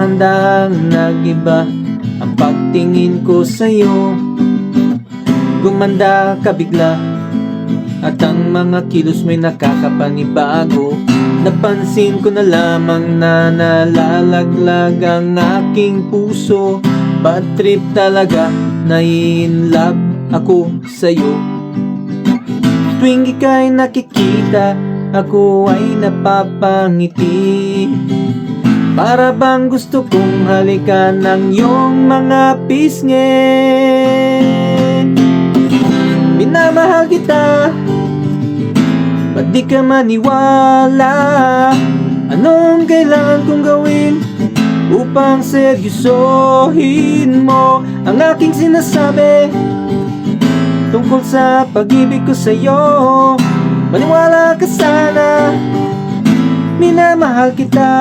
Handang nagiba ang pagtingin ko sa'yo. Gumanda ka bigla at ang mga kilos mo'y nakakapanibago. Napansin ko na lamang na nalalaglag ang aking puso. Bad trip talaga, na-in-love ako sa'yo. Tuwing ika'y nakikita, ako ay napapangiti. Para bang gusto kong halikan ng iyong mga pisngi. Minamahal kita, ba't di ka maniwala? Anong kailangan kong gawin upang seryosohin mo ang aking sinasabi tungkol sa pag-ibig ko sa'yo? Maniwala ka sana, minamahal kita.